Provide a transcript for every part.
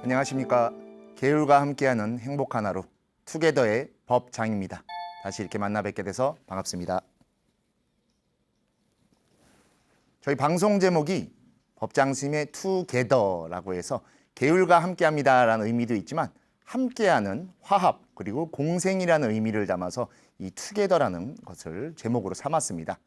안녕하십니까. 계율과 함께하는 행복한 하루 투게더의 법장입니다. 다시 이렇게 만나 뵙게 돼서 반갑습니다. 저희 방송 제목이 법장스님의 투게더라고 해서 계율과 함께합니다라는 의미도 있지만 함께하는 화합 그리고 공생이라는 의미를 담아서 이 투게더라는 것을 제목으로 삼았습니다.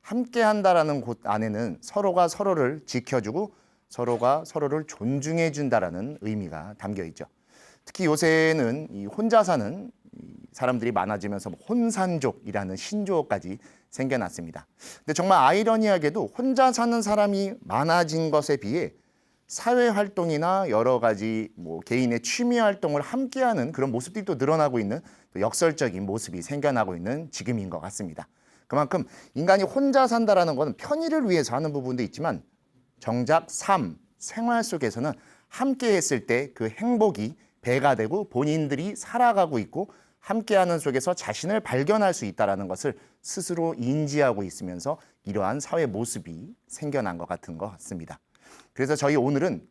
함께한다라는 곳 안에는 서로가 서로를 지켜주고 서로가 서로를 존중해 준다라는 의미가 담겨 있죠. 특히 요새는 이 혼자 사는 사람들이 많아지면서 혼산족이라는 신조어까지 생겨났습니다. 근데 정말 아이러니하게도 혼자 사는 사람이 많아진 것에 비해 사회 활동이나 여러 가지 개인의 취미 활동을 함께하는 그런 모습들이 또 늘어나고 있는 또 역설적인 모습이 생겨나고 있는 지금인 것 같습니다. 그만큼 인간이 혼자 산다라는 것은 편의를 위해서 하는 부분도 있지만 정작 생활 속에서는 함께 했을 때 그 행복이 배가 되고 본인들이 살아가고 있고 함께하는 속에서 자신을 발견할 수 있다는 것을 스스로 인지하고 있으면서 이러한 사회 모습이 생겨난 것 같은 것 같습니다. 그래서 저희 오늘은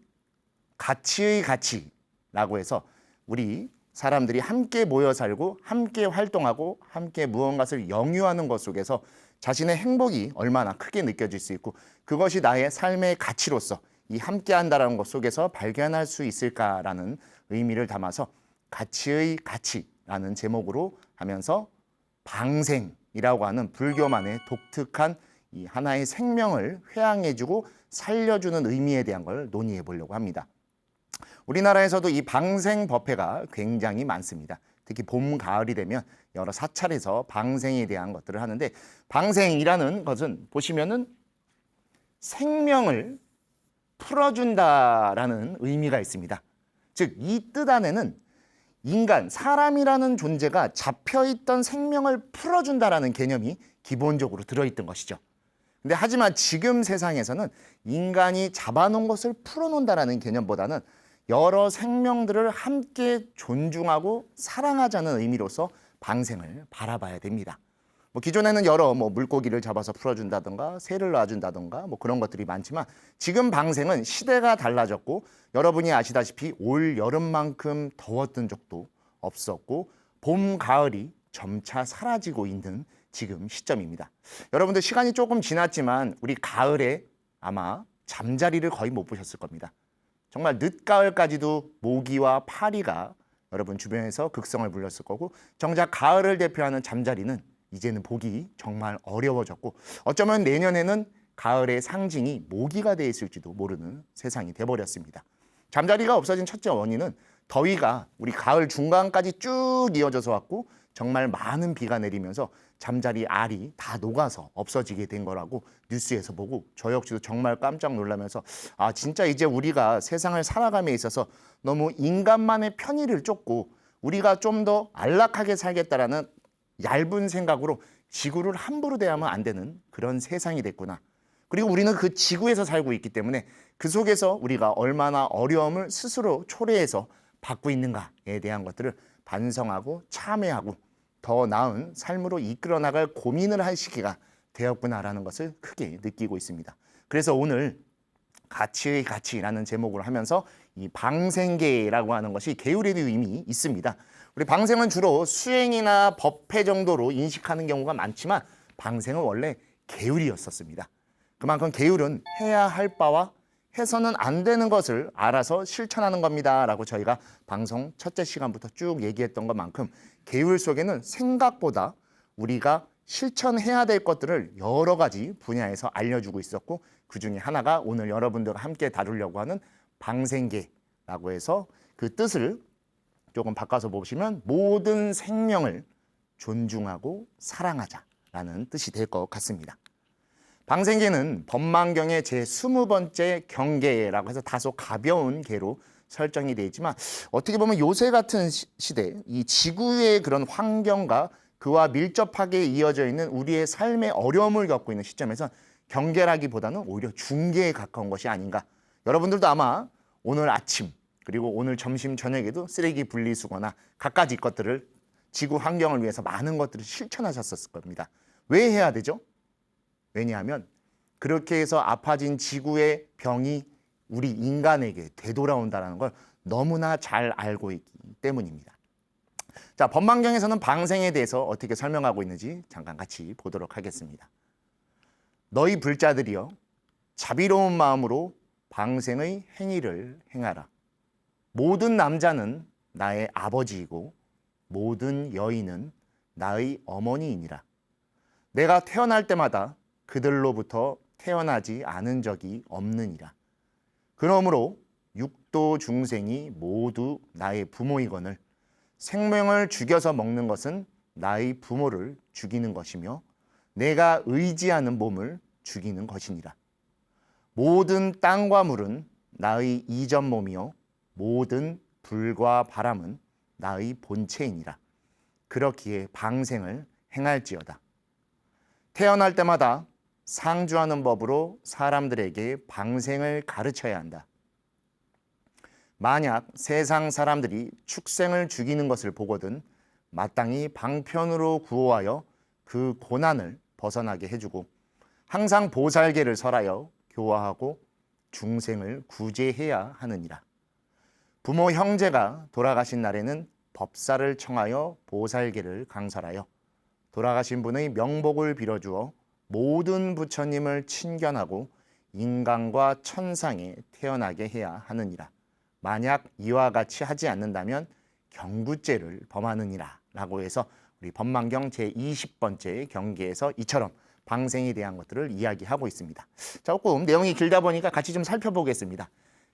가치의 가치라고 해서 우리 사람들이 함께 모여 살고 함께 활동하고 함께 무언가를 영유하는 것 속에서 자신의 행복이 얼마나 크게 느껴질 수 있고 그것이 나의 삶의 가치로서 이 함께한다라는 것 속에서 발견할 수 있을까라는 의미를 담아서 가치의 가치라는 제목으로 하면서 방생이라고 하는 불교만의 독특한 이 하나의 생명을 회양해주고 살려주는 의미에 대한 걸 논의해 보려고 합니다. 우리나라에서도 이 방생법회가 굉장히 많습니다. 특히 봄, 가을이 되면 여러 사찰에서 방생에 대한 것들을 하는데 방생이라는 것은 보시면은 생명을 풀어준다라는 의미가 있습니다. 즉, 이 뜻 안에는 인간, 사람이라는 존재가 잡혀있던 생명을 풀어준다라는 개념이 기본적으로 들어있던 것이죠. 근데 하지만 지금 세상에서는 인간이 잡아놓은 것을 풀어놓는다라는 개념보다는 여러 생명들을 함께 존중하고 사랑하자는 의미로서 방생을 바라봐야 됩니다. 기존에는 여러 물고기를 잡아서 풀어준다던가 새를 놔준다던가 그런 것들이 많지만 지금 방생은 시대가 달라졌고 여러분이 아시다시피 올 여름만큼 더웠던 적도 없었고 봄, 가을이 점차 사라지고 있는 지금 시점입니다. 여러분들 시간이 조금 지났지만 우리 가을에 아마 잠자리를 거의 못 보셨을 겁니다. 정말 늦가을까지도 모기와 파리가 여러분 주변에서 극성을 불렀을 거고 정작 가을을 대표하는 잠자리는 이제는 보기 정말 어려워졌고 어쩌면 내년에는 가을의 상징이 모기가 돼 있을지도 모르는 세상이 돼버렸습니다. 잠자리가 없어진 첫째 원인은 더위가 우리 가을 중간까지 쭉 이어져서 왔고 정말 많은 비가 내리면서 잠자리 알이 다 녹아서 없어지게 된 거라고 뉴스에서 보고 저 역시도 정말 깜짝 놀라면서 진짜 이제 우리가 세상을 살아감에 있어서 너무 인간만의 편의를 쫓고 우리가 좀 더 안락하게 살겠다라는 얇은 생각으로 지구를 함부로 대하면 안 되는 그런 세상이 됐구나. 그리고 우리는 그 지구에서 살고 있기 때문에 그 속에서 우리가 얼마나 어려움을 스스로 초래해서 받고 있는가에 대한 것들을 반성하고 참회하고 더 나은 삶으로 이끌어 나갈 고민을 할 시기가 되었구나라는 것을 크게 느끼고 있습니다. 그래서 오늘 가치의 가치라는 제목으로 하면서 이 방생계라고 하는 것이 계율에도 이미 있습니다. 우리 방생은 주로 수행이나 법회 정도로 인식하는 경우가 많지만 방생은 원래 계율이었었습니다. 그만큼 계율은 해야 할 바와 해서는 안 되는 것을 알아서 실천하는 겁니다라고 저희가 방송 첫째 시간부터 쭉 얘기했던 것만큼 계율 속에는 생각보다 우리가 실천해야 될 것들을 여러 가지 분야에서 알려주고 있었고 그중에 하나가 오늘 여러분들과 함께 다루려고 하는 방생계라고 해서 그 뜻을 조금 바꿔서 보시면 모든 생명을 존중하고 사랑하자라는 뜻이 될 것 같습니다. 방생계는 법망경의 제20번째 경계라고 해서 다소 가벼운 계로 설정이 되어 있지만 어떻게 보면 요새 같은 시대 이 지구의 그런 환경과 그와 밀접하게 이어져 있는 우리의 삶의 어려움을 겪고 있는 시점에서 경계라기보다는 오히려 중계에 가까운 것이 아닌가. 여러분들도 아마 오늘 아침 그리고 오늘 점심 저녁에도 쓰레기 분리수거나 갖가지 것들을 지구 환경을 위해서 많은 것들을 실천하셨을 겁니다. 왜 해야 되죠? 왜냐하면 그렇게 해서 아파진 지구의 병이 우리 인간에게 되돌아온다는 걸 너무나 잘 알고 있기 때문입니다. 자, 법망경에서는 방생에 대해서 어떻게 설명하고 있는지 잠깐 같이 보도록 하겠습니다. 너희 불자들이여 자비로운 마음으로 방생의 행위를 행하라. 모든 남자는 나의 아버지이고 모든 여인은 나의 어머니이니라. 내가 태어날 때마다 그들로부터 태어나지 않은 적이 없느니라. 그러므로 육도 중생이 모두 나의 부모이거늘 생명을 죽여서 먹는 것은 나의 부모를 죽이는 것이며 내가 의지하는 몸을 죽이는 것이니라. 모든 땅과 물은 나의 이전 몸이요 모든 불과 바람은 나의 본체이니라. 그렇기에 방생을 행할지어다. 태어날 때마다 상주하는 법으로 사람들에게 방생을 가르쳐야 한다. 만약 세상 사람들이 축생을 죽이는 것을 보거든 마땅히 방편으로 구호하여 그 고난을 벗어나게 해주고 항상 보살계를 설하여 교화하고 중생을 구제해야 하느니라. 부모 형제가 돌아가신 날에는 법사를 청하여 보살계를 강설하여 돌아가신 분의 명복을 빌어주어 모든 부처님을 친견하고 인간과 천상에 태어나게 해야 하느니라. 만약 이와 같이 하지 않는다면 경구죄를 범하느니라 라고 해서 우리 법망경 제20번째 경계에서 이처럼 방생에 대한 것들을 이야기하고 있습니다. 조금 내용이 길다 보니까 같이 좀 살펴보겠습니다.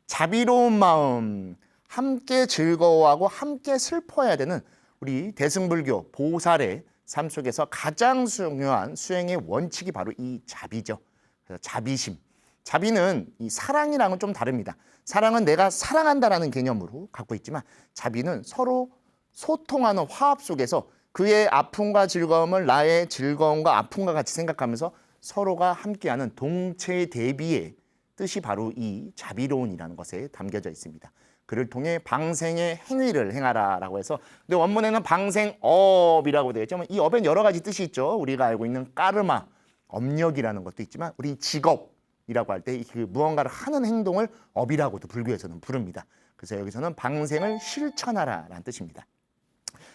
자비로운 마음, 함께 즐거워하고 함께 슬퍼해야 되는 우리 대승불교 보살의 삶 속에서 가장 중요한 수행의 원칙이 바로 이 자비죠. 그래서 자비심. 자비는 이 사랑이랑은 좀 다릅니다. 사랑은 내가 사랑한다라는 개념으로 갖고 있지만 자비는 서로 소통하는 화합 속에서 그의 아픔과 즐거움을 나의 즐거움과 아픔과 같이 생각하면서 서로가 함께하는 동체 대비의 뜻이 바로 이 자비로운이라는 것에 담겨져 있습니다. 그를 통해 방생의 행위를 행하라라고 해서 근데 원문에는 방생업이라고 되어 있죠. 이 업엔 여러 가지 뜻이 있죠. 우리가 알고 있는 까르마, 업력이라는 것도 있지만 우리 직업이라고 할 때 그 무언가를 하는 행동을 업이라고도 불교에서는 부릅니다. 그래서 여기서는 방생을 실천하라라는 뜻입니다.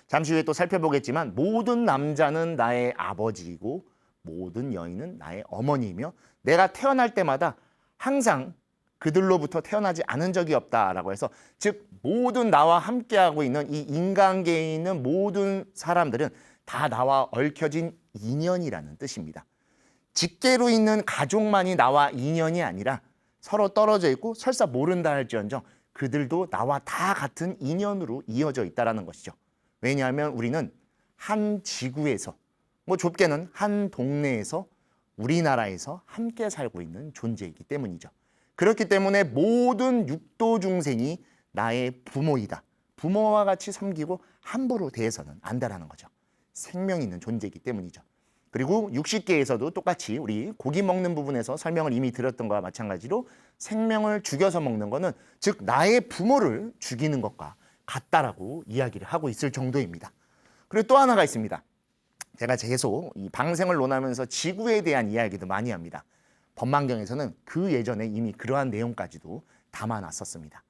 잠시 후에 또 살펴보겠지만 모든 남자는 나의 아버지이고 모든 여인은 나의 어머니이며 내가 태어날 때마다 항상 그들로부터 태어나지 않은 적이 없다라고 해서 즉 모든 나와 함께하고 있는 이 인간계에 있는 모든 사람들은 다 나와 얽혀진 인연이라는 뜻입니다. 직계로 있는 가족만이 나와 인연이 아니라 서로 떨어져 있고 설사 모른다 할지언정 그들도 나와 다 같은 인연으로 이어져 있다는 것이죠. 왜냐하면 우리는 한 지구에서 좁게는 한 동네에서 우리나라에서 함께 살고 있는 존재이기 때문이죠. 그렇기 때문에 모든 육도 중생이 나의 부모이다. 부모와 같이 섬기고 함부로 대해서는 안 된다는 거죠. 생명 있는 존재이기 때문이죠. 그리고 육식계에서도 똑같이 우리 고기 먹는 부분에서 설명을 이미 드렸던 것과 마찬가지로 생명을 죽여서 먹는 것은 즉 나의 부모를 죽이는 것과 같다라고 이야기를 하고 있을 정도입니다. 그리고 또 하나가 있습니다. 제가 계속 이 방생을 논하면서 지구에 대한 이야기도 많이 합니다. 법망경에서는 그 예전에 이미 그러한 내용까지도 담아놨었습니다.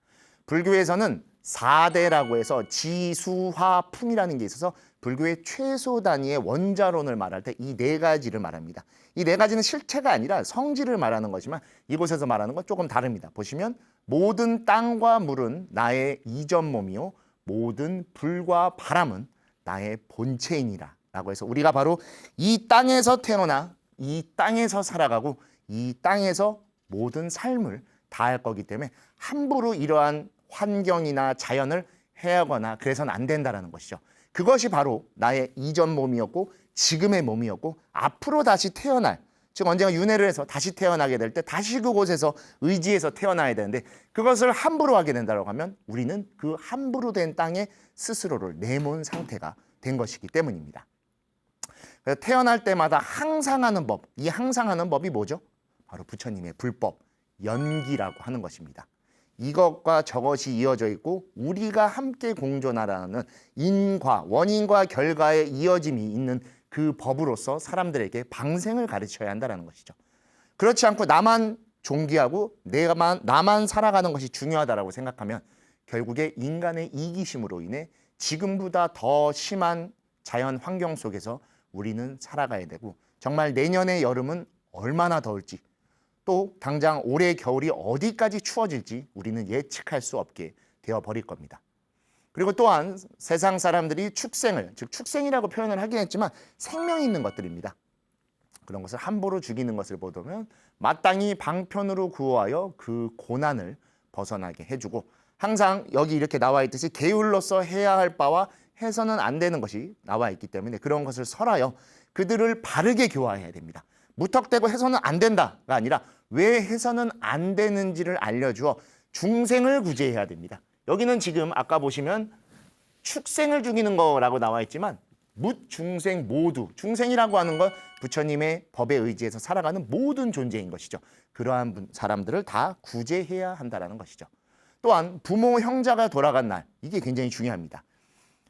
불교에서는 4대라고 해서 지수화풍이라는 게 있어서 불교의 최소 단위의 원자론을 말할 때 이 4가지를 말합니다. 이 4가지는 실체가 아니라 성질을 말하는 거지만 이곳에서 말하는 건 조금 다릅니다. 보시면 모든 땅과 물은 나의 이전 몸이요 모든 불과 바람은 나의 본체이니라 라고 해서 우리가 바로 이 땅에서 태어나 이 땅에서 살아가고 이 땅에서 모든 삶을 다할 거기 때문에 함부로 이러한 환경이나 자연을 해하거나 그래서는 안 된다는 것이죠. 그것이 바로 나의 이전 몸이었고 지금의 몸이었고 앞으로 다시 태어날 즉 언젠가 윤회를 해서 다시 태어나게 될 때 다시 그곳에서 의지해서 태어나야 되는데 그것을 함부로 하게 된다고 하면 우리는 그 함부로 된 땅에 스스로를 내몬 상태가 된 것이기 때문입니다. 그래서 태어날 때마다 항상하는 법, 이 항상하는 법이 뭐죠? 바로 부처님의 불법, 연기라고 하는 것입니다. 이것과 저것이 이어져 있고 우리가 함께 공존하라는 인과, 원인과 결과의 이어짐이 있는 그 법으로서 사람들에게 방생을 가르쳐야 한다는 것이죠. 그렇지 않고 나만 존귀하고 나만 살아가는 것이 중요하다라고 생각하면 결국에 인간의 이기심으로 인해 지금보다 더 심한 자연 환경 속에서 우리는 살아가야 되고, 정말 내년의 여름은 얼마나 더울지, 또 당장 올해 겨울이 어디까지 추워질지 우리는 예측할 수 없게 되어버릴 겁니다. 그리고 또한 세상 사람들이 축생을, 즉 축생이라고 표현을 하긴 했지만 생명이 있는 것들입니다. 그런 것을 함부로 죽이는 것을 보면 마땅히 방편으로 구호하여 그 고난을 벗어나게 해주고, 항상 여기 이렇게 나와 있듯이 게을러서 해야 할 바와 해서는 안 되는 것이 나와 있기 때문에 그런 것을 설하여 그들을 바르게 교화해야 됩니다. 무턱대고 해서는 안 된다가 아니라 왜 해서는 안 되는지를 알려주어 중생을 구제해야 됩니다. 여기는 지금 아까 보시면 축생을 죽이는 거라고 나와 있지만 묻중생 모두, 중생이라고 하는 건 부처님의 법에 의지해서 살아가는 모든 존재인 것이죠. 그러한 사람들을 다 구제해야 한다는 것이죠. 또한 부모 형제가 돌아간 날, 이게 굉장히 중요합니다.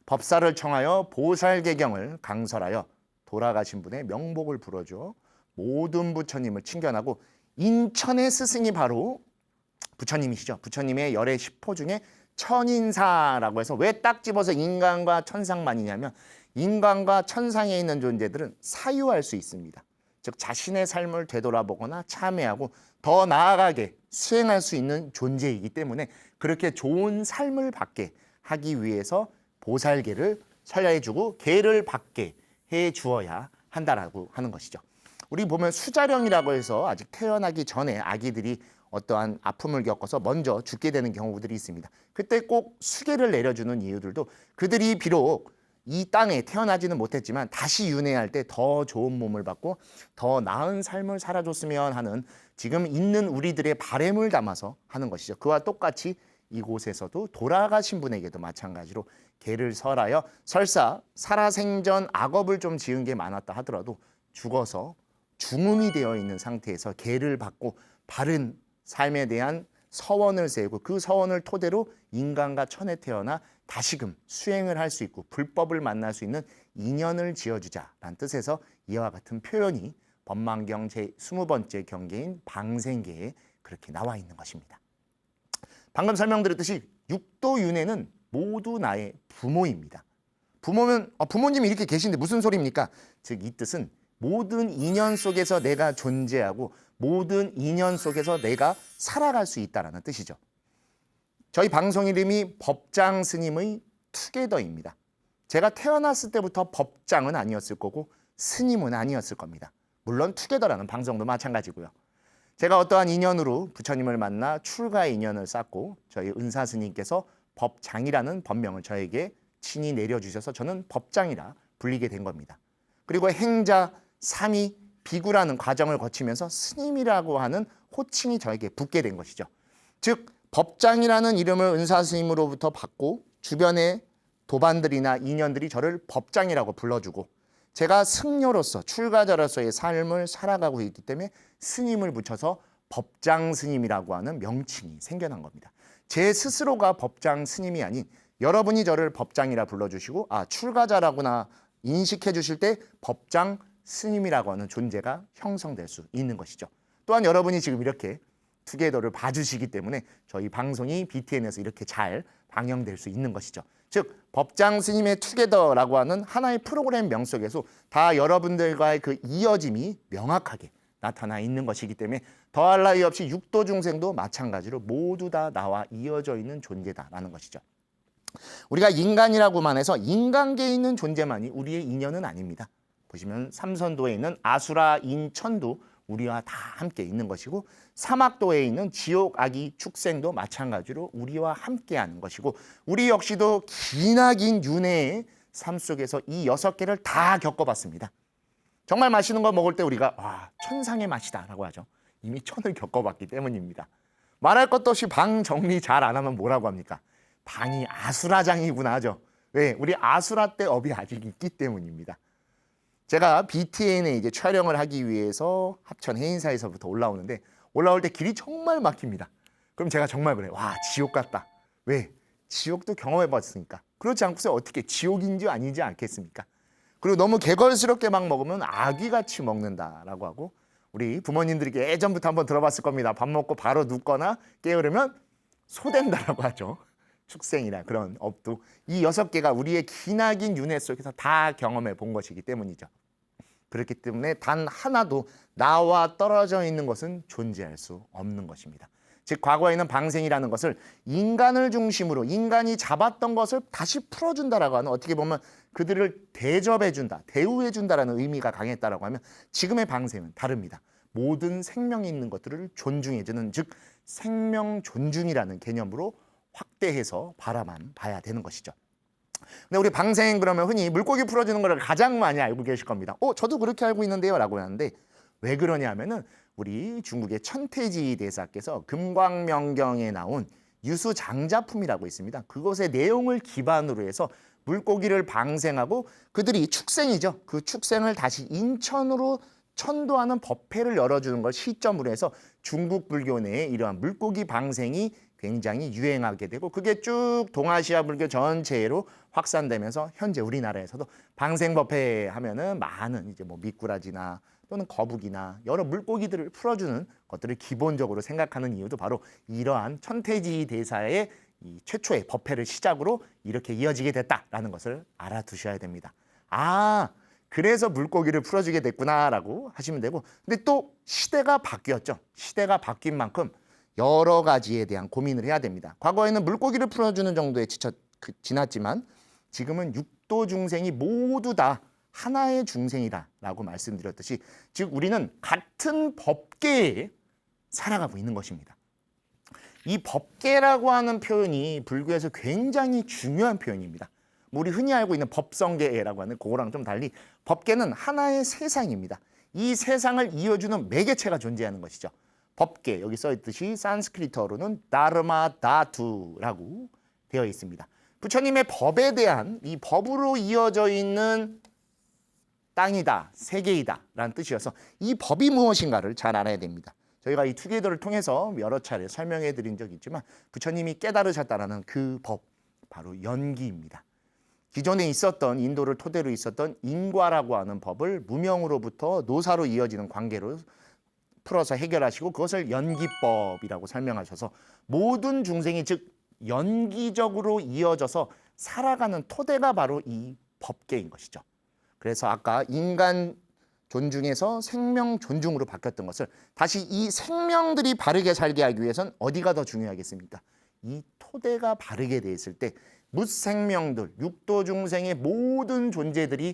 법사를 청하여 보살개경을 강설하여 돌아가신 분의 명복을 불어줘 모든 부처님을 칭견하고, 인천의 스승이 바로 부처님이시죠. 부처님의 열의 10호 중에 천인사라고 해서 왜 딱 집어서 인간과 천상만이냐면, 인간과 천상에 있는 존재들은 사유할 수 있습니다. 즉 자신의 삶을 되돌아보거나 참회하고 더 나아가게 수행할 수 있는 존재이기 때문에 그렇게 좋은 삶을 받게 하기 위해서 보살계를 설려해주고 계를 받게 해주어야 한다라고 하는 것이죠. 우리 보면 수자령이라고 해서 아직 태어나기 전에 아기들이 어떠한 아픔을 겪어서 먼저 죽게 되는 경우들이 있습니다. 그때 꼭 수계를 내려주는 이유들도 그들이 비록 이 땅에 태어나지는 못했지만 다시 윤회할 때 더 좋은 몸을 받고 더 나은 삶을 살아줬으면 하는 지금 있는 우리들의 바램을 담아서 하는 것이죠. 그와 똑같이 이곳에서도 돌아가신 분에게도 마찬가지로 계를 설하여, 설사 살아생전 악업을 좀 지은 게 많았다 하더라도 죽어서 중음이 되어 있는 상태에서 계를 받고 바른 삶에 대한 서원을 세우고 그 서원을 토대로 인간과 천에 태어나 다시금 수행을 할 수 있고 불법을 만날 수 있는 인연을 지어주자라는 뜻에서 이와 같은 표현이 법망경 제20번째 경계인 방생계에 그렇게 나와 있는 것입니다. 방금 설명드렸듯이 육도윤회는 모두 나의 부모입니다. 부모면 부모님이 이렇게 계신데 무슨 소리입니까? 즉 이 뜻은 모든 인연 속에서 내가 존재하고 모든 인연 속에서 내가 살아갈 수 있다는 뜻이죠. 저희 방송 이름이 법장 스님의 투게더입니다. 제가 태어났을 때부터 법장은 아니었을 거고 스님은 아니었을 겁니다. 물론 투게더라는 방송도 마찬가지고요. 제가 어떠한 인연으로 부처님을 만나 출가의 인연을 쌓고 저희 은사 스님께서 법장이라는 법명을 저에게 친히 내려주셔서 저는 법장이라 불리게 된 겁니다. 그리고 행자, 삼이, 비구라는 과정을 거치면서 스님이라고 하는 호칭이 저에게 붙게 된 것이죠. 즉 법장이라는 이름을 은사 스님으로부터 받고 주변의 도반들이나 인연들이 저를 법장이라고 불러주고, 제가 승려로서 출가자로서의 삶을 살아가고 있기 때문에 스님을 붙여서 법장 스님이라고 하는 명칭이 생겨난 겁니다. 제 스스로가 법장 스님이 아닌 여러분이 저를 법장이라 불러주시고 출가자라구나 인식해 주실 때 법장 스님이라고 하는 존재가 형성될 수 있는 것이죠. 또한 여러분이 지금 이렇게 투게더를 봐주시기 때문에 저희 방송이 BTN에서 이렇게 잘 방영될 수 있는 것이죠. 즉 법장 스님의 투게더라고 하는 하나의 프로그램 명 속에서 다 여러분들과의 그 이어짐이 명확하게 나타나 있는 것이기 때문에 더할 나위 없이 육도 중생도 마찬가지로 모두 다 나와 이어져 있는 존재다라는 것이죠. 우리가 인간이라고만 해서 인간계에 있는 존재만이 우리의 인연은 아닙니다. 보시면 삼선도에 있는 아수라, 인, 천도 우리와 다 함께 있는 것이고, 사막도에 있는 지옥, 악이, 축생도 마찬가지로 우리와 함께하는 것이고, 우리 역시도 기나긴 윤회의 삶 속에서 이 6개를 다 겪어봤습니다. 정말 맛있는 거 먹을 때 우리가 천상의 맛이다 라고 하죠. 이미 천을 겪어봤기 때문입니다. 말할 것도 없이 방 정리 잘 안 하면 뭐라고 합니까? 방이 아수라장이구나 하죠. 왜? 우리 아수라 때 업이 아직 있기 때문입니다. 제가 BTN에 이제 촬영을 하기 위해서 합천 해인사에서부터 올라오는데 올라올 때 길이 정말 막힙니다. 그럼 제가 정말 그래요. 와, 지옥 같다. 왜? 지옥도 경험해봤으니까. 그렇지 않고서 어떻게 지옥인지 아니지 않겠습니까? 그리고 너무 개걸스럽게 막 먹으면 아귀같이 먹는다라고 하고, 우리 부모님들이 예전부터 한번 들어봤을 겁니다. 밥 먹고 바로 눕거나 깨우려면 소된다라고 하죠. 축생이나 그런 업도 이 6개가 우리의 기나긴 윤회 속에서 다 경험해 본 것이기 때문이죠. 그렇기 때문에 단 하나도 나와 떨어져 있는 것은 존재할 수 없는 것입니다. 즉 과거에는 방생이라는 것을 인간을 중심으로 인간이 잡았던 것을 다시 풀어준다라고 하는 어떻게 보면 그들을 대접해준다, 대우해준다라는 의미가 강했다라고 하면 지금의 방생은 다릅니다. 모든 생명이 있는 것들을 존중해주는 즉 생명 존중이라는 개념으로 확대해서 바라만 봐야 되는 것이죠. 근데 우리 방생 그러면 흔히 물고기 풀어주는 걸 가장 많이 알고 계실 겁니다. 저도 그렇게 알고 있는데요 라고 하는데 왜 그러냐 하면은 우리 중국의 천태지 대사께서 금광명경에 나온 유수장자품이라고 있습니다. 그것의 내용을 기반으로 해서 물고기를 방생하고 그들이 축생이죠. 그 축생을 다시 인천으로 천도하는 법회를 열어주는 걸 시점으로 해서 중국 불교 내에 이러한 물고기 방생이 굉장히 유행하게 되고 그게 쭉 동아시아 불교 전체로 확산되면서 현재 우리나라에서도 방생법회 하면은 많은 이제 뭐 미꾸라지나 또는 거북이나 여러 물고기들을 풀어주는 것들을 기본적으로 생각하는 이유도 바로 이러한 천태지 대사의 이 최초의 법회를 시작으로 이렇게 이어지게 됐다라는 것을 알아두셔야 됩니다. 그래서 물고기를 풀어주게 됐구나라고 하시면 되고 근데 또 시대가 바뀌었죠. 시대가 바뀐 만큼 여러 가지에 대한 고민을 해야 됩니다. 과거에는 물고기를 풀어주는 정도에 지났지만 지금은 육도 중생이 모두 다 하나의 중생이다라고 말씀드렸듯이 즉 우리는 같은 법계에 살아가고 있는 것입니다. 이 법계라고 하는 표현이 불교에서 굉장히 중요한 표현입니다. 우리 흔히 알고 있는 법성계라고 하는 그거랑 좀 달리 법계는 하나의 세상입니다. 이 세상을 이어주는 매개체가 존재하는 것이죠. 법계, 여기 써있듯이 산스크리트어로는 다르마다투라고 되어 있습니다. 부처님의 법에 대한 이 법으로 이어져 있는 땅이다, 세계이다 라는 뜻이어서 이 법이 무엇인가를 잘 알아야 됩니다. 저희가 이 투게더를 통해서 여러 차례 설명해 드린 적이 있지만 부처님이 깨달으셨다라는 그 법, 바로 연기입니다. 기존에 있었던 인도를 토대로 있었던 인과라고 하는 법을 무명으로부터 노사로 이어지는 관계로 풀어서 해결하시고 그것을 연기법이라고 설명하셔서 모든 중생이 즉 연기적으로 이어져서 살아가는 토대가 바로 이 법계인 것이죠. 그래서 아까 인간 존중에서 생명 존중으로 바뀌었던 것을 다시 이 생명들이 바르게 살게 하기 위해서는 어디가 더 중요하겠습니까? 이 토대가 바르게 돼 있을 때 무생명들, 육도 중생의 모든 존재들이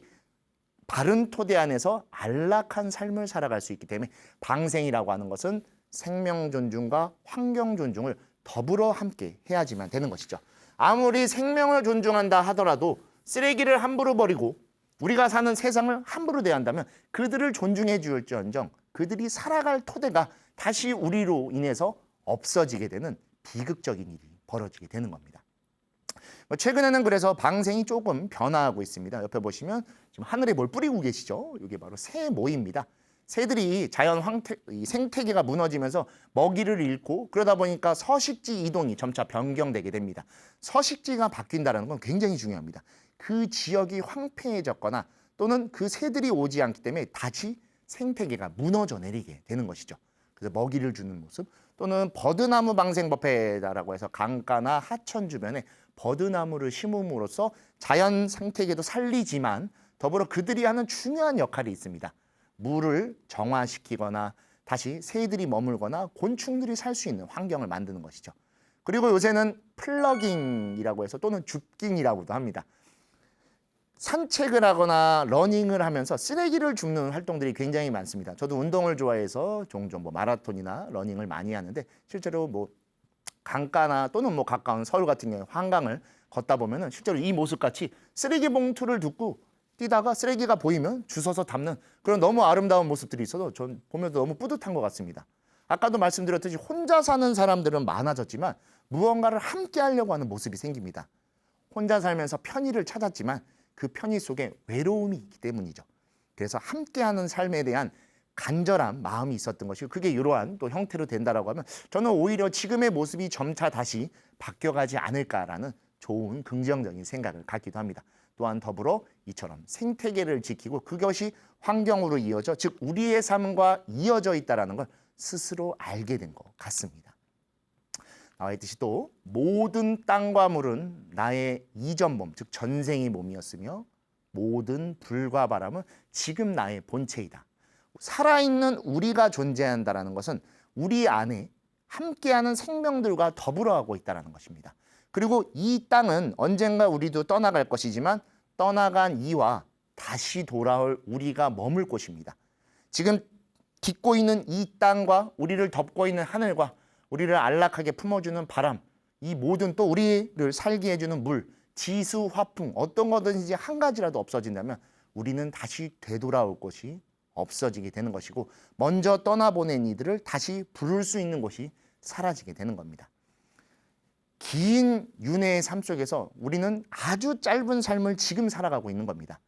바른 토대 안에서 안락한 삶을 살아갈 수 있기 때문에 방생이라고 하는 것은 생명 존중과 환경 존중을 더불어 함께 해야지만 되는 것이죠. 아무리 생명을 존중한다 하더라도 쓰레기를 함부로 버리고 우리가 사는 세상을 함부로 대한다면 그들을 존중해 줄지언정 그들이 살아갈 토대가 다시 우리로 인해서 없어지게 되는 비극적인 일이 벌어지게 되는 겁니다. 최근에는 그래서 방생이 조금 변화하고 있습니다. 옆에 보시면 지금 하늘에 뭘 뿌리고 계시죠? 이게 바로 새 모입니다. 새들이 자연 생태계가 무너지면서 먹이를 잃고 그러다 보니까 서식지 이동이 점차 변경되게 됩니다. 서식지가 바뀐다는 건 굉장히 중요합니다. 그 지역이 황폐해졌거나 또는 그 새들이 오지 않기 때문에 다시 생태계가 무너져 내리게 되는 것이죠. 그래서 먹이를 주는 모습 또는 버드나무 방생법회라고 해서 강가나 하천 주변에 버드나무를 심음으로써 자연 생태계도 살리지만 더불어 그들이 하는 중요한 역할이 있습니다. 물을 정화시키거나 다시 새들이 머물거나 곤충들이 살 수 있는 환경을 만드는 것이죠. 그리고 요새는 플러깅이라고 해서 또는 줍깅이라고도 합니다. 산책을 하거나 러닝을 하면서 쓰레기를 줍는 활동들이 굉장히 많습니다. 저도 운동을 좋아해서 종종 뭐 마라톤이나 러닝을 많이 하는데 실제로 뭐 강가나 또는 뭐 가까운 서울 같은 경우에 한강을 걷다 보면은 실제로 이 모습같이 쓰레기 봉투를 두고 뛰다가 쓰레기가 보이면 주워서 담는 그런 너무 아름다운 모습들이 있어서 전 보면서 너무 뿌듯한 것 같습니다. 아까도 말씀드렸듯이 혼자 사는 사람들은 많아졌지만 무언가를 함께 하려고 하는 모습이 생깁니다. 혼자 살면서 편의를 찾았지만 그 편의 속에 외로움이 있기 때문이죠. 그래서 함께하는 삶에 대한 간절한 마음이 있었던 것이고 그게 이러한 또 형태로 된다라고 하면 저는 오히려 지금의 모습이 점차 다시 바뀌어가지 않을까라는 좋은 긍정적인 생각을 갖기도 합니다. 또한 더불어 이처럼 생태계를 지키고 그것이 환경으로 이어져 즉 우리의 삶과 이어져 있다는 걸 스스로 알게 된 것 같습니다. 나와 있듯이 또 모든 땅과 물은 나의 이전 몸, 즉 전생의 몸이었으며 모든 불과 바람은 지금 나의 본체이다. 살아있는 우리가 존재한다는 것은 우리 안에 함께하는 생명들과 더불어하고 있다는 것입니다. 그리고 이 땅은 언젠가 우리도 떠나갈 것이지만 떠나간 이와 다시 돌아올 우리가 머물 곳입니다. 지금 딛고 있는 이 땅과 우리를 덮고 있는 하늘과 우리를 안락하게 품어주는 바람, 이 모든 또 우리를 살게 해주는 물, 지수, 화풍 어떤 거든지 한 가지라도 없어진다면 우리는 다시 되돌아올 곳이 없어지게 되는 것이고 먼저 떠나보낸 이들을 다시 부를 수 있는 곳이 사라지게 되는 겁니다. 긴 윤회의 삶 속에서 우리는 아주 짧은 삶을 지금 살아가고 있는 겁니다.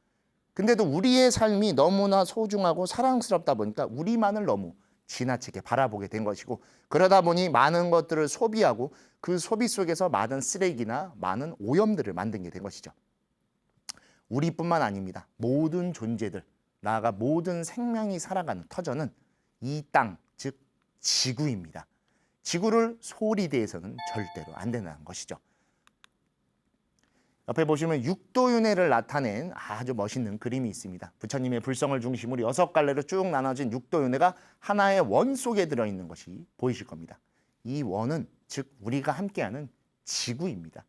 근데도 우리의 삶이 너무나 소중하고 사랑스럽다 보니까 우리만을 너무 지나치게 바라보게 된 것이고 그러다 보니 많은 것들을 소비하고 그 소비 속에서 많은 쓰레기나 많은 오염들을 만든 게 된 것이죠. 우리뿐만 아닙니다. 모든 존재들, 나아가 모든 생명이 살아가는 터전은 이 땅, 즉 지구입니다. 지구를 소홀히 대해서는 절대로 안 된다는 것이죠. 옆에 보시면 육도윤회를 나타낸 아주 멋있는 그림이 있습니다. 부처님의 불성을 중심으로 6갈래로 쭉 나눠진 육도윤회가 하나의 원 속에 들어있는 것이 보이실 겁니다. 이 원은 즉 우리가 함께하는 지구입니다.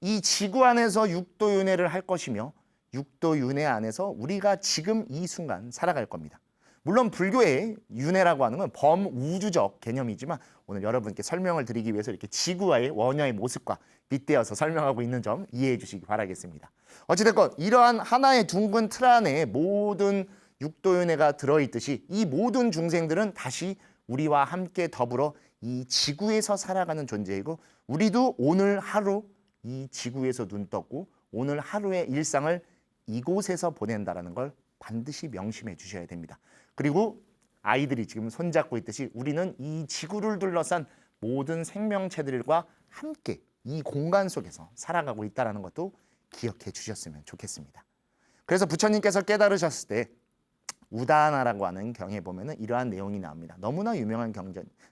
이 지구 안에서 육도윤회를 할 것이며 육도윤회 안에서 우리가 지금 이 순간 살아갈 겁니다. 물론 불교의 윤회라고 하는 건 범우주적 개념이지만 오늘 여러분께 설명을 드리기 위해서 이렇게 지구와의 원형의 모습과 빗대어서 설명하고 있는 점 이해해 주시기 바라겠습니다. 어찌됐건 이러한 하나의 둥근 틀 안에 모든 육도윤회가 들어있듯이 이 모든 중생들은 다시 우리와 함께 더불어 이 지구에서 살아가는 존재이고 우리도 오늘 하루 이 지구에서 눈 떴고 오늘 하루의 일상을 이곳에서 보낸다는 걸 반드시 명심해 주셔야 됩니다. 그리고 아이들이 지금 손잡고 있듯이 우리는 이 지구를 둘러싼 모든 생명체들과 함께 이 공간 속에서 살아가고 있다는 것도 기억해 주셨으면 좋겠습니다. 그래서 부처님께서 깨달으셨을 때 우다나라고 하는 경에 보면 이러한 내용이 나옵니다. 너무나 유명한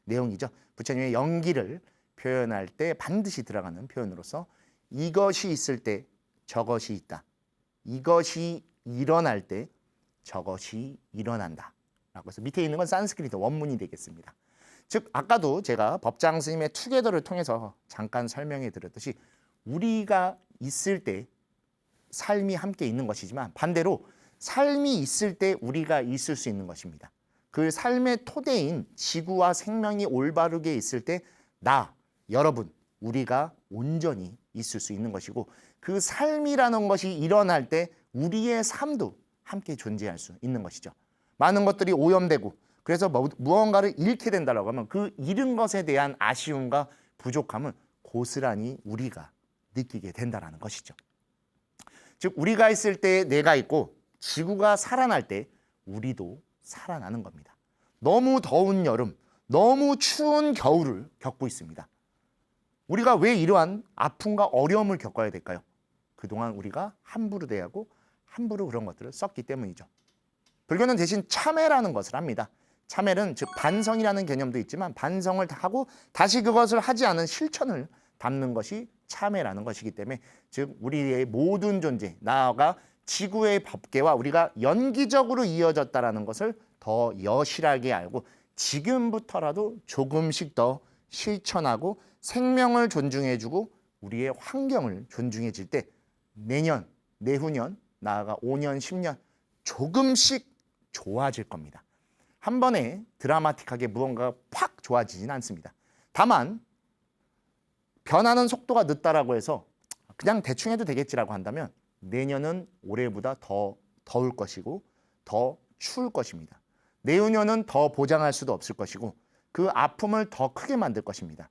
내용이죠. 부처님의 연기를 표현할 때 반드시 들어가는 표현으로서 이것이 있을 때 저것이 있다. 이것이 일어날 때 저것이 일어난다. 라고 해서 밑에 있는 건 산스크리트 원문이 되겠습니다. 즉 아까도 제가 법장 스님의 투게더를 통해서 잠깐 설명해 드렸듯이 우리가 있을 때 삶이 함께 있는 것이지만 반대로 삶이 있을 때 우리가 있을 수 있는 것입니다. 그 삶의 토대인 지구와 생명이 올바르게 있을 때 나, 여러분, 우리가 온전히 있을 수 있는 것이고 그 삶이라는 것이 일어날 때 우리의 삶도 함께 존재할 수 있는 것이죠. 많은 것들이 오염되고 그래서 무언가를 잃게 된다고 하면 그 잃은 것에 대한 아쉬움과 부족함은 고스란히 우리가 느끼게 된다는 것이죠. 즉 우리가 있을 때 내가 있고 지구가 살아날 때 우리도 살아나는 겁니다. 너무 더운 여름, 너무 추운 겨울을 겪고 있습니다. 우리가 왜 이러한 아픔과 어려움을 겪어야 될까요? 그동안 우리가 함부로 대하고 함부로 그런 것들을 썼기 때문이죠. 불교는 대신 참회라는 것을 합니다. 참회는 즉 반성이라는 개념도 있지만 반성을 하고 다시 그것을 하지 않은 실천을 담는 것이 참회라는 것이기 때문에 즉 우리의 모든 존재, 나아가 지구의 법계와 우리가 연기적으로 이어졌다는 것을 더 여실하게 알고 지금부터라도 조금씩 더 실천하고 생명을 존중해주고 우리의 환경을 존중해질 때 내년, 내후년, 나아가 5년, 10년 조금씩 좋아질 겁니다. 한 번에 드라마틱하게 무언가가 팍 좋아지진 않습니다. 다만 변하는 속도가 늦다라고 해서 그냥 대충 해도 되겠지라고 한다면 내년은 올해보다 더 더울 것이고 더 추울 것입니다. 내후년은 더 보장할 수도 없을 것이고 그 아픔을 더 크게 만들 것입니다.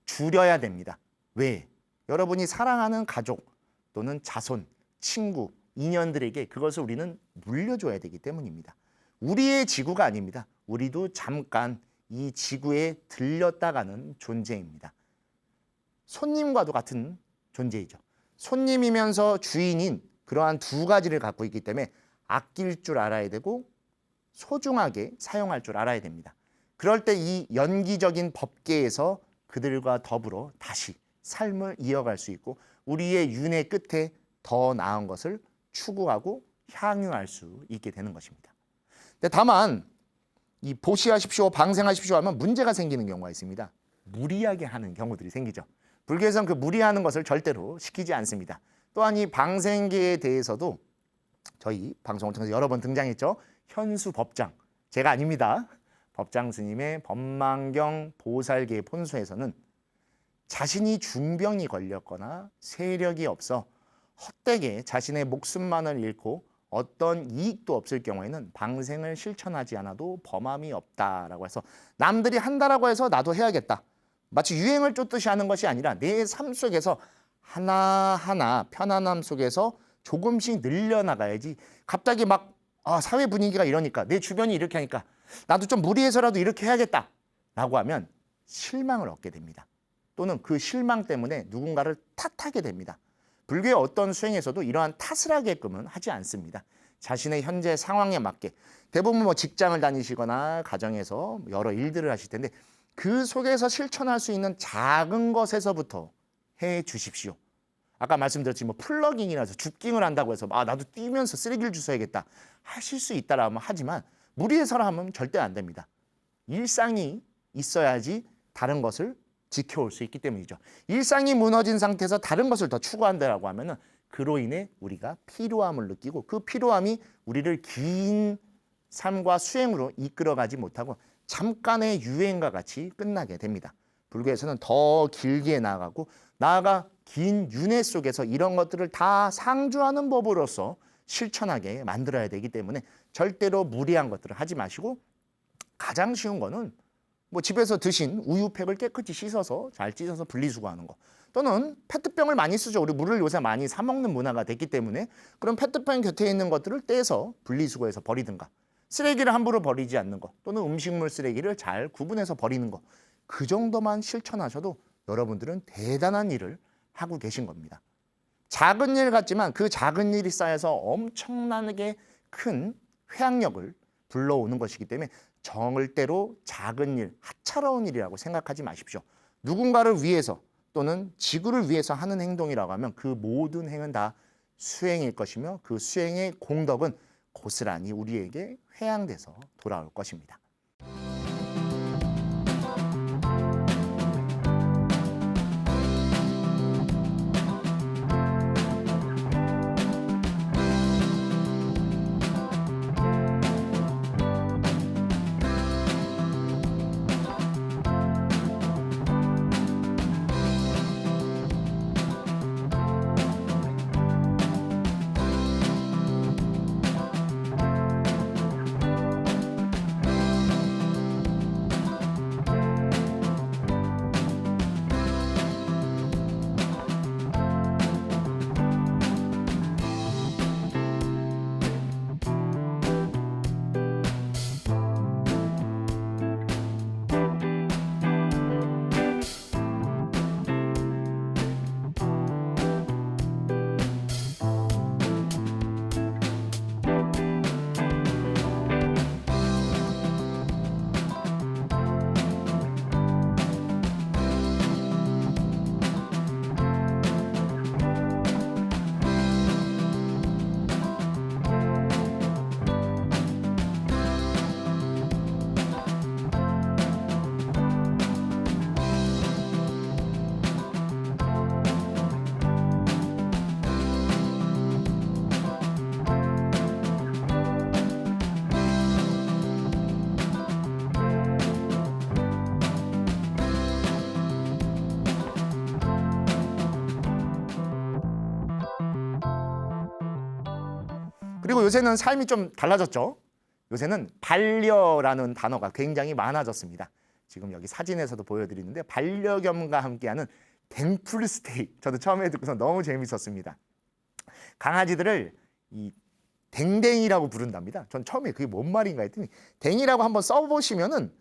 줄여야 됩니다. 왜? 여러분이 사랑하는 가족 또는 자손, 친구, 인연들에게 그것을 우리는 물려줘야 되기 때문입니다. 우리의 지구가 아닙니다. 우리도 잠깐 이 지구에 들렸다 가는 존재입니다. 손님과도 같은 존재이죠. 손님이면서 주인인 그러한 두 가지를 갖고 있기 때문에 아낄 줄 알아야 되고 소중하게 사용할 줄 알아야 됩니다. 그럴 때 이 연기적인 법계에서 그들과 더불어 다시 삶을 이어갈 수 있고 우리의 윤회 끝에 더 나은 것을 추구하고 향유할 수 있게 되는 것입니다. 근데 다만 이 보시하십시오, 방생하십시오 하면 문제가 생기는 경우가 있습니다. 무리하게 하는 경우들이 생기죠. 불교에서는 그 무리하는 것을 절대로 시키지 않습니다. 또한 이 방생계에 대해서도 저희 방송을 통해서 여러 번 등장했죠. 현수 법장, 제가 아닙니다. 법장 스님의 법망경 보살계 본소에서는 자신이 중병이 걸렸거나 세력이 없어 헛되게 자신의 목숨만을 잃고 어떤 이익도 없을 경우에는 방생을 실천하지 않아도 범함이 없다라고 해서 남들이 한다라고 해서 나도 해야겠다. 마치 유행을 쫓듯이 하는 것이 아니라 내 삶 속에서 하나하나 편안함 속에서 조금씩 늘려나가야지 갑자기 막 사회 분위기가 이러니까 내 주변이 이렇게 하니까 나도 좀 무리해서라도 이렇게 해야겠다라고 하면 실망을 얻게 됩니다. 또는 그 실망 때문에 누군가를 탓하게 됩니다. 불교의 어떤 수행에서도 이러한 탓을 하게끔은 하지 않습니다. 자신의 현재 상황에 맞게 대부분 직장을 다니시거나 가정에서 여러 일들을 하실 텐데 그 속에서 실천할 수 있는 작은 것에서부터 해 주십시오. 아까 말씀드렸지만 플러깅이라서 줍깅을 한다고 해서 나도 뛰면서 쓰레기를 주워야겠다 하실 수 있다라면 하지만 무리해서라 하면 절대 안 됩니다. 일상이 있어야지 다른 것을 지켜올 수 있기 때문이죠. 일상이 무너진 상태에서 다른 것을 더 추구한다라고 하면은 그로 인해 우리가 피로함을 느끼고 그 피로함이 우리를 긴 삶과 수행으로 이끌어가지 못하고 잠깐의 유행과 같이 끝나게 됩니다. 불교에서는 더 길게 나아가 긴 윤회 속에서 이런 것들을 다 상주하는 법으로서 실천하게 만들어야 되기 때문에 절대로 무리한 것들을 하지 마시고 가장 쉬운 거는 집에서 드신 우유팩을 깨끗이 씻어서 잘 찢어서 분리수거하는 거 또는 페트병을 많이 쓰죠. 우리 물을 요새 많이 사 먹는 문화가 됐기 때문에 그런 페트병 곁에 있는 것들을 떼서 분리수거해서 버리든가 쓰레기를 함부로 버리지 않는 거 또는 음식물 쓰레기를 잘 구분해서 버리는 거 그 정도만 실천하셔도 여러분들은 대단한 일을 하고 계신 겁니다. 작은 일 같지만 그 작은 일이 쌓여서 엄청나게 큰 회항력을 불러오는 것이기 때문에 절대로 작은 일, 하찮은 일이라고 생각하지 마십시오. 누군가를 위해서 또는 지구를 위해서 하는 행동이라고 하면 그 모든 행은 다 수행일 것이며 그 수행의 공덕은 고스란히 우리에게 회양돼서 돌아올 것입니다. 그리고 요새는 삶이 좀 달라졌죠. 요새는 반려라는 단어가 굉장히 많아졌습니다. 지금 여기 사진에서도 보여드리는데 반려견과 함께하는 댕풀스테이, 저도 처음에 듣고서 너무 재밌었습니다. 강아지들을 이 댕댕이라고 부른답니다. 전 처음에 그게 뭔 말인가 했더니 댕이라고 한번 써보시면은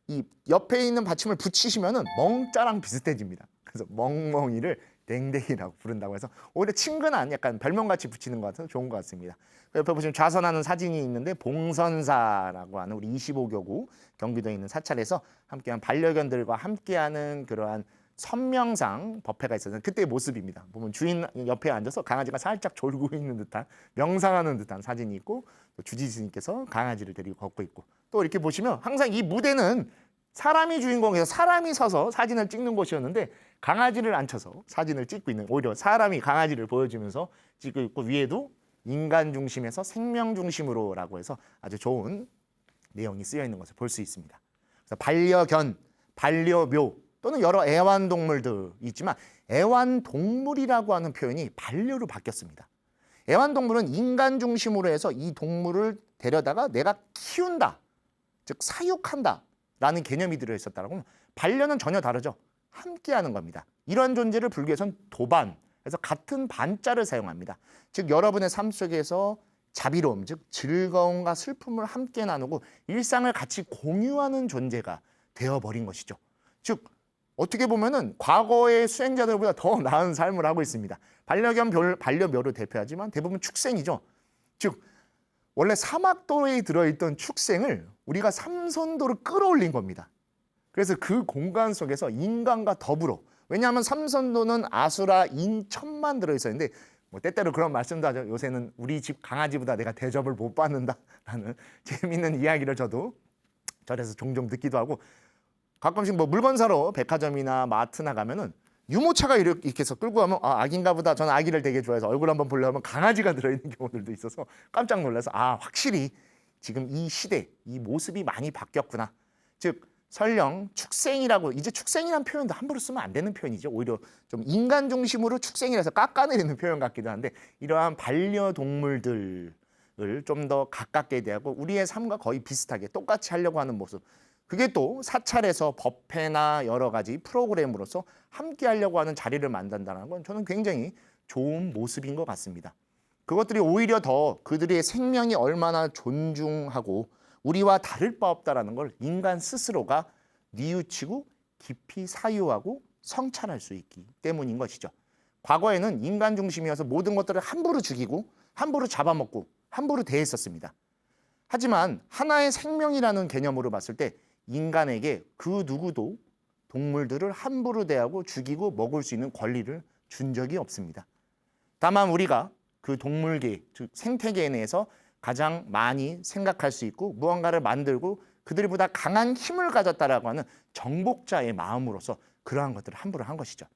이 옆에 있는 받침을 붙이시면은 멍자랑 비슷해집니다. 그래서 멍멍이를 댕댕이라고 부른다고 해서 오히려 친근한 약간 별명같이 붙이는 것 같아서 좋은 것 같습니다. 옆에 보시면 좌선하는 사진이 있는데 봉선사라고 하는 우리 25교구 경기도에 있는 사찰에서 함께한 반려견들과 함께하는 그러한 선명상 법회가 있었는데 그때의 모습입니다. 보면 주인 옆에 앉아서 강아지가 살짝 졸고 있는 듯한 명상하는 듯한 사진이 있고 또 주지스님께서 강아지를 데리고 걷고 있고 또 이렇게 보시면 항상 이 무대는 사람이 주인공에서 사람이 서서 사진을 찍는 곳이었는데 강아지를 앉혀서 사진을 찍고 있는 오히려 사람이 강아지를 보여주면서 찍고 있고 위에도 인간 중심에서 생명 중심으로라고 해서 아주 좋은 내용이 쓰여 있는 것을 볼 수 있습니다. 그래서 반려견, 반려묘 또는 여러 애완동물들이 있지만 애완동물이라고 하는 표현이 반려로 바뀌었습니다. 애완동물은 인간 중심으로 해서 이 동물을 데려다가 내가 키운다, 즉 사육한다 라는 개념이 들어있었다라고 하면 반려는 전혀 다르죠. 함께하는 겁니다. 이러한 존재를 불교에서는 도반, 그래서 같은 반자를 사용합니다. 즉 여러분의 삶 속에서 자비로움, 즉 즐거움과 슬픔을 함께 나누고 일상을 같이 공유하는 존재가 되어버린 것이죠. 즉 어떻게 보면은 과거의 수행자들보다 더 나은 삶을 하고 있습니다. 반려견, 반려묘를 대표하지만 대부분 축생이죠. 즉 원래 사막도에 들어있던 축생을 우리가 삼선도로 끌어올린 겁니다. 그래서 그 공간 속에서 인간과 더불어 왜냐하면 삼선도는 아수라, 인, 천만 들어있었는데 뭐 때때로 그런 말씀도 하죠. 요새는 우리 집 강아지보다 내가 대접을 못 받는다라는 재미있는 이야기를 저도 절에서 종종 듣기도 하고 가끔씩 뭐 물건 사러 백화점이나 마트나 가면은 유모차가 이렇게 해서 끌고 가면 아, 아기인가 보다. 저는 아기를 되게 좋아해서 얼굴 한번 보려면 강아지가 들어있는 경우들도 있어서 깜짝 놀라서 아 확실히 지금 이 시대 이 모습이 많이 바뀌었구나. 즉 설령 축생이라고 이제 축생이라는 표현도 함부로 쓰면 안 되는 표현이죠. 오히려 좀 인간 중심으로 축생이라서 깎아내리는 표현 같기도 한데 이러한 반려동물들을 좀 더 가깝게 대하고 우리의 삶과 거의 비슷하게 똑같이 하려고 하는 모습 그게 또 사찰에서 법회나 여러 가지 프로그램으로서 함께 하려고 하는 자리를 만든다는 건 저는 굉장히 좋은 모습인 것 같습니다. 그것들이 오히려 더 그들의 생명이 얼마나 존중하고 우리와 다를 바 없다라는 걸 인간 스스로가 뉘우치고 깊이 사유하고 성찰할 수 있기 때문인 것이죠. 과거에는 인간 중심이어서 모든 것들을 함부로 죽이고 함부로 잡아먹고 함부로 대했었습니다. 하지만 하나의 생명이라는 개념으로 봤을 때 인간에게 그 누구도 동물들을 함부로 대하고 죽이고 먹을 수 있는 권리를 준 적이 없습니다. 다만 우리가 그 동물계, 즉 생태계에 대해서 가장 많이 생각할 수 있고 무언가를 만들고 그들보다 강한 힘을 가졌다라고 하는 정복자의 마음으로서 그러한 것들을 함부로 한 것이죠.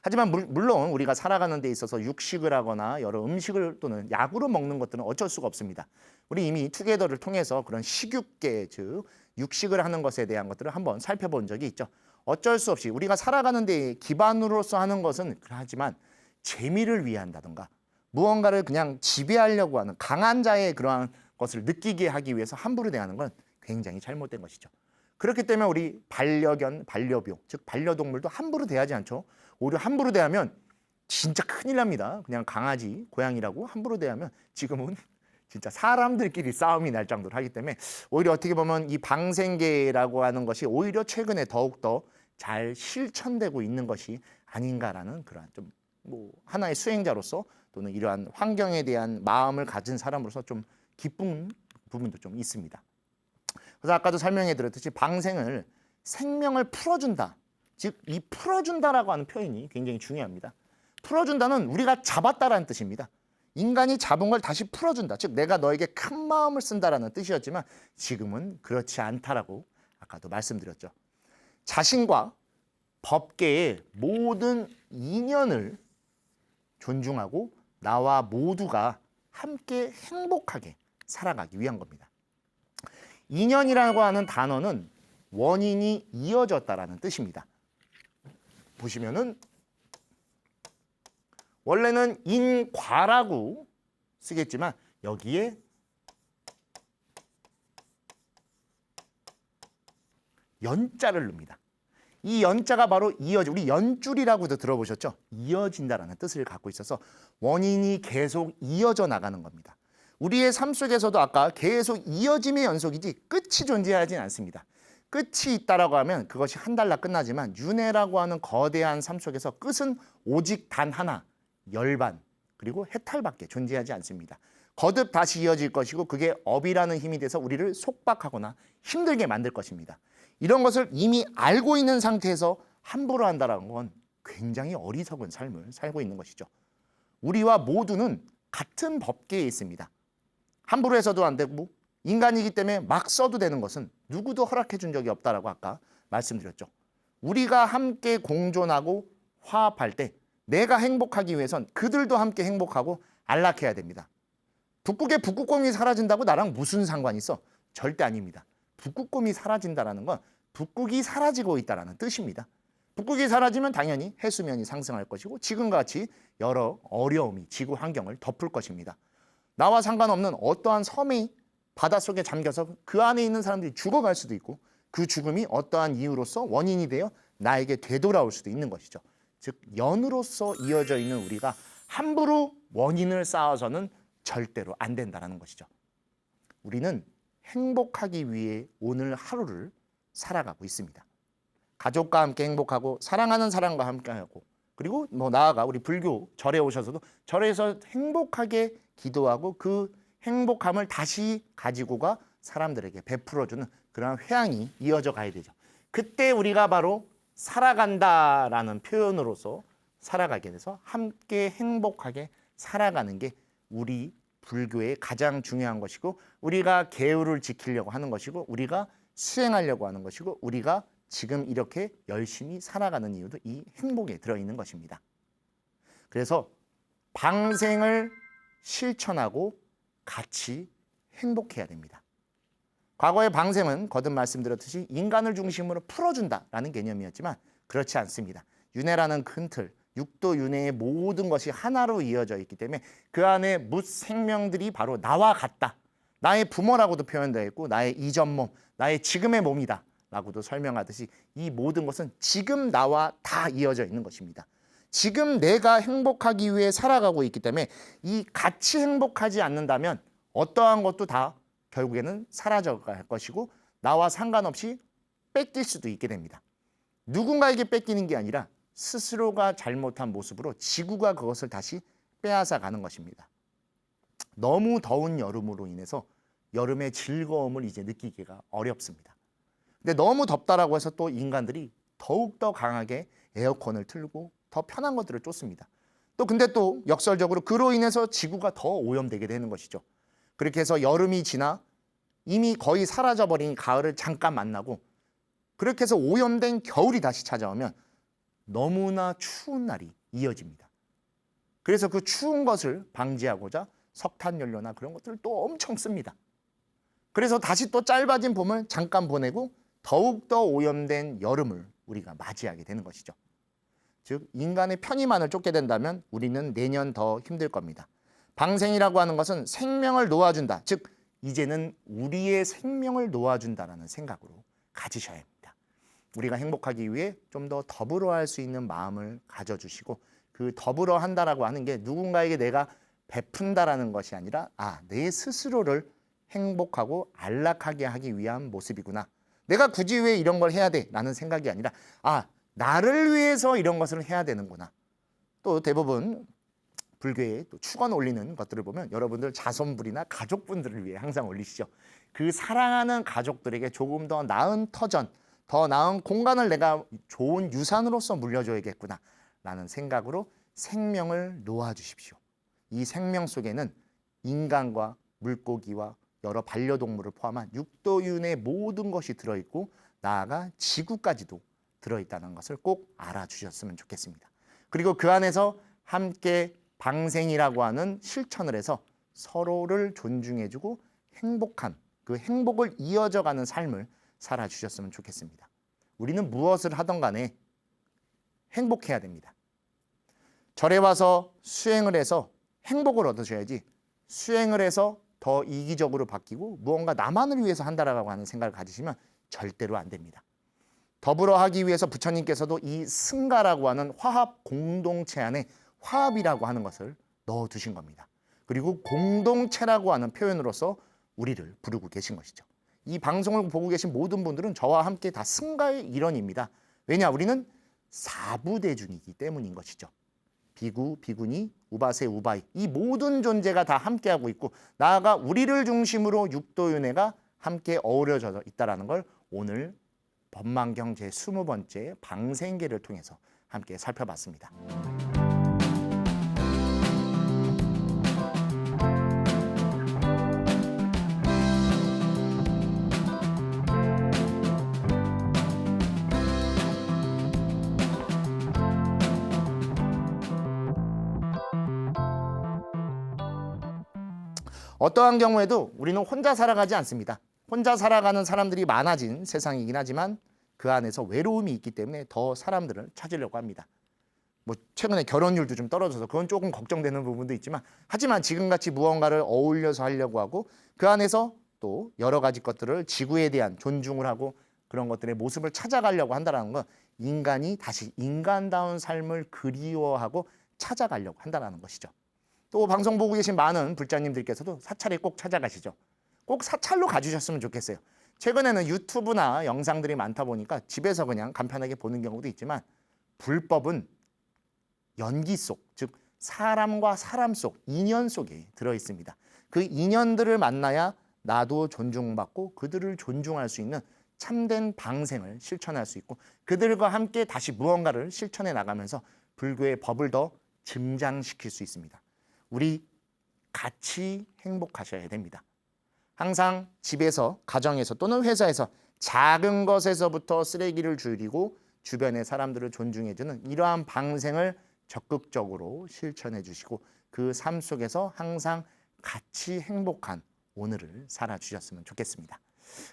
하지만 물론 우리가 살아가는 데 있어서 육식을 하거나 여러 음식을 또는 약으로 먹는 것들은 어쩔 수가 없습니다. 우리 이미 투게더를 통해서 그런 식육계, 즉 육식을 하는 것에 대한 것들을 한번 살펴본 적이 있죠. 어쩔 수 없이 우리가 살아가는 데 기반으로서 하는 것은 그러하지만 재미를 위해 한다던가 무언가를 그냥 지배하려고 하는 강한 자의 그러한 것을 느끼게 하기 위해서 함부로 대하는 건 굉장히 잘못된 것이죠. 그렇기 때문에 우리 반려견, 반려묘, 즉 반려동물도 함부로 대하지 않죠. 오히려 함부로 대하면 진짜 큰일 납니다. 그냥 강아지, 고양이라고 함부로 대하면 지금은 진짜 사람들끼리 싸움이 날 정도로 하기 때문에 오히려 어떻게 보면 이 방생계라고 하는 것이 오히려 최근에 더욱더 잘 실천되고 있는 것이 아닌가라는 그러한 좀 뭐 하나의 수행자로서 또는 이러한 환경에 대한 마음을 가진 사람으로서 좀 기쁜 부분도 좀 있습니다. 그래서 아까도 설명해 드렸듯이 방생을 생명을 풀어준다. 즉 이 풀어준다라고 하는 표현이 굉장히 중요합니다. 풀어준다는 우리가 잡았다라는 뜻입니다. 인간이 잡은 걸 다시 풀어준다. 즉 내가 너에게 큰 마음을 쓴다라는 뜻이었지만 지금은 그렇지 않다라고 아까도 말씀드렸죠. 자신과 법계의 모든 인연을 존중하고 나와 모두가 함께 행복하게 살아가기 위한 겁니다. 인연이라고 하는 단어는 원인이 이어졌다라는 뜻입니다. 보시면은 원래는 인과라고 쓰겠지만 여기에 연자를 넣습니다. 이 연자가 바로 우리 연줄이라고도 들어보셨죠? 이어진다라는 뜻을 갖고 있어서 원인이 계속 이어져 나가는 겁니다. 우리의 삶 속에서도 아까 계속 이어짐의 연속이지 끝이 존재하진 않습니다. 끝이 있다라고 하면 그것이 한 달라 끝나지만 윤회라고 하는 거대한 삶 속에서 끝은 오직 단 하나, 열반 그리고 해탈밖에 존재하지 않습니다. 거듭 다시 이어질 것이고 그게 업이라는 힘이 돼서 우리를 속박하거나 힘들게 만들 것입니다. 이런 것을 이미 알고 있는 상태에서 함부로 한다는 건 굉장히 어리석은 삶을 살고 있는 것이죠. 우리와 모두는 같은 법계에 있습니다. 함부로 해서도 안 되고 인간이기 때문에 막 써도 되는 것은 누구도 허락해 준 적이 없다라고 아까 말씀드렸죠. 우리가 함께 공존하고 화합할 때 내가 행복하기 위해선 그들도 함께 행복하고 안락해야 됩니다. 북극의 북극곰이 사라진다고 나랑 무슨 상관이 있어? 절대 아닙니다. 북극곰이 사라진다는 건 북극이 사라지고 있다는 뜻입니다. 북극이 사라지면 당연히 해수면이 상승할 것이고 지금과 같이 여러 어려움이 지구 환경을 덮을 것입니다. 나와 상관없는 어떠한 섬이 바닷속에 잠겨서 그 안에 있는 사람들이 죽어갈 수도 있고 그 죽음이 어떠한 이유로서 원인이 되어 나에게 되돌아올 수도 있는 것이죠. 즉 연으로서 이어져 있는 우리가 함부로 원인을 쌓아서는 절대로 안 된다는 것이죠. 우리는 행복하기 위해 오늘 하루를 살아가고 있습니다. 가족과 함께 행복하고 사랑하는 사람과 함께하고 그리고 나아가 우리 불교 절에 오셔서도 절에서 행복하게 기도하고 그 행복함을 다시 가지고가 사람들에게 베풀어주는 그런 회양이 이어져 가야 되죠. 그때 우리가 바로 살아간다라는 표현으로서 살아가게 돼서 함께 행복하게 살아가는 게 우리 불교의 가장 중요한 것이고 우리가 계율을 지키려고 하는 것이고 우리가 수행하려고 하는 것이고 우리가 지금 이렇게 열심히 살아가는 이유도 이 행복에 들어있는 것입니다. 그래서 방생을 실천하고 같이 행복해야 됩니다. 과거의 방생은 거듭 말씀드렸듯이 인간을 중심으로 풀어준다라는 개념이었지만 그렇지 않습니다. 윤회라는 큰 틀, 육도 윤회의 모든 것이 하나로 이어져 있기 때문에 그 안에 무생명들이 바로 나와 같다. 나의 부모라고도 표현되어 있고 나의 이전 몸, 나의 지금의 몸이다 라고도 설명하듯이 이 모든 것은 지금 나와 다 이어져 있는 것입니다. 지금 내가 행복하기 위해 살아가고 있기 때문에 이 같이 행복하지 않는다면 어떠한 것도 다 결국에는 사라져갈 것이고 나와 상관없이 뺏길 수도 있게 됩니다. 누군가에게 뺏기는 게 아니라 스스로가 잘못한 모습으로 지구가 그것을 다시 빼앗아 가는 것입니다. 너무 더운 여름으로 인해서 여름의 즐거움을 이제 느끼기가 어렵습니다. 근데 너무 덥다라고 해서 또 인간들이 더욱더 강하게 에어컨을 틀고 더 편한 것들을 쫓습니다. 근데 또 역설적으로 그로 인해서 지구가 더 오염되게 되는 것이죠. 그렇게 해서 여름이 지나 이미 거의 사라져버린 가을을 잠깐 만나고 그렇게 해서 오염된 겨울이 다시 찾아오면 너무나 추운 날이 이어집니다. 그래서 그 추운 것을 방지하고자 석탄연료나 그런 것들을 또 엄청 씁니다. 그래서 다시 또 짧아진 봄을 잠깐 보내고 더욱더 오염된 여름을 우리가 맞이하게 되는 것이죠. 즉 인간의 편의만을 쫓게 된다면 우리는 내년 더 힘들 겁니다. 방생이라고 하는 것은 생명을 놓아준다. 즉 이제는 우리의 생명을 놓아준다라는 생각으로 가지셔야 합니다. 우리가 행복하기 위해 좀 더 더불어 할 수 있는 마음을 가져주시고 그 더불어 한다라고 하는 게 누군가에게 내가 베푼다라는 것이 아니라 내 스스로를 행복하고 안락하게 하기 위한 모습이구나. 내가 굳이 왜 이런 걸 해야 돼? 라는 생각이 아니라 나를 위해서 이런 것을 해야 되는구나. 또 대부분 불교에 또 축원 올리는 것들을 보면 여러분들 자손불이나 가족분들을 위해 항상 올리시죠. 그 사랑하는 가족들에게 조금 더 나은 터전, 더 나은 공간을 내가 좋은 유산으로서 물려줘야겠구나 라는 생각으로 생명을 놓아주십시오. 이 생명 속에는 인간과 물고기와 여러 반려동물을 포함한 육도윤의 모든 것이 들어있고 나아가 지구까지도 들어있다는 것을 꼭 알아주셨으면 좋겠습니다. 그리고 그 안에서 함께 방생이라고 하는 실천을 해서 서로를 존중해주고 행복한 그 행복을 이어져가는 삶을 살아주셨으면 좋겠습니다. 우리는 무엇을 하던 간에 행복해야 됩니다. 절에 와서 수행을 해서 행복을 얻으셔야지 수행을 해서 더 이기적으로 바뀌고 무언가 나만을 위해서 한다라고 하는 생각을 가지시면 절대로 안 됩니다. 더불어 하기 위해서 부처님께서도 이 승가라고 하는 화합 공동체 안에 화합이라고 하는 것을 넣어두신 겁니다. 그리고 공동체라고 하는 표현으로서 우리를 부르고 계신 것이죠. 이 방송을 보고 계신 모든 분들은 저와 함께 다 승가의 일원입니다. 왜냐? 우리는 사부대중이기 때문인 것이죠. 비구, 비구니, 우바세, 우바이 이 모든 존재가 다 함께하고 있고 나아가 우리를 중심으로 육도윤회가 함께 어우러져 있다는 걸 오늘 법망경 제20번째 방생계를 통해서 함께 살펴봤습니다. 어떠한 경우에도 우리는 혼자 살아가지 않습니다. 혼자 살아가는 사람들이 많아진 세상이긴 하지만 그 안에서 외로움이 있기 때문에 더 사람들을 찾으려고 합니다. 뭐 최근에 결혼율도 좀 떨어져서 그건 조금 걱정되는 부분도 있지만 하지만 지금같이 무언가를 어울려서 하려고 하고 그 안에서 또 여러 가지 것들을 지구에 대한 존중을 하고 그런 것들의 모습을 찾아가려고 한다는 건 인간이 다시 인간다운 삶을 그리워하고 찾아가려고 한다는 것이죠. 또 방송 보고 계신 많은 불자님들께서도 사찰에 꼭 찾아가시죠. 꼭 사찰로 가주셨으면 좋겠어요. 최근에는 유튜브나 영상들이 많다 보니까 집에서 그냥 간편하게 보는 경우도 있지만 불법은 연기 속, 즉 사람과 사람 속, 인연 속에 들어있습니다. 그 인연들을 만나야 나도 존중받고 그들을 존중할 수 있는 참된 방생을 실천할 수 있고 그들과 함께 다시 무언가를 실천해 나가면서 불교의 법을 더 증장시킬 수 있습니다. 우리 같이 행복하셔야 됩니다. 항상 집에서, 가정에서 또는 회사에서 작은 것에서부터 쓰레기를 줄이고 주변의 사람들을 존중해주는 이러한 방생을 적극적으로 실천해 주시고 그 삶 속에서 항상 같이 행복한 오늘을 살아주셨으면 좋겠습니다.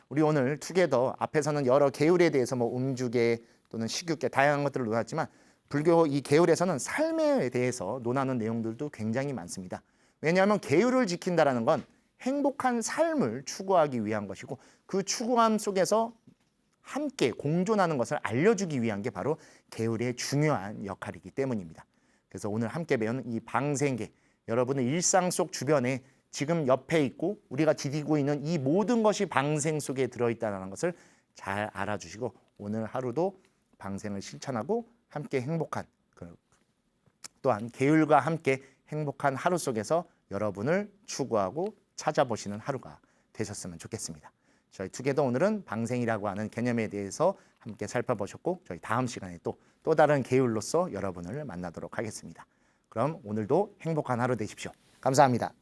우리 오늘 투게더 앞에서는 여러 계율에 대해서 뭐 음주계 또는 식유계 다양한 것들을 논했지만 불교 이 계율에서는 삶에 대해서 논하는 내용들도 굉장히 많습니다. 왜냐하면 계율을 지킨다는 건 행복한 삶을 추구하기 위한 것이고 그 추구함 속에서 함께 공존하는 것을 알려주기 위한 게 바로 계율의 중요한 역할이기 때문입니다. 그래서 오늘 함께 배운 이 방생계, 여러분의 일상 속 주변에 지금 옆에 있고 우리가 디디고 있는 이 모든 것이 방생 속에 들어있다는 것을 잘 알아주시고 오늘 하루도 방생을 실천하고 함께 행복한 또한 계율과 함께 행복한 하루 속에서 여러분을 추구하고 찾아보시는 하루가 되셨으면 좋겠습니다. 저희 투게더 오늘은 방생이라고 하는 개념에 대해서 함께 살펴보셨고 저희 다음 시간에 또 다른 계율로서 여러분을 만나도록 하겠습니다. 그럼 오늘도 행복한 하루 되십시오. 감사합니다.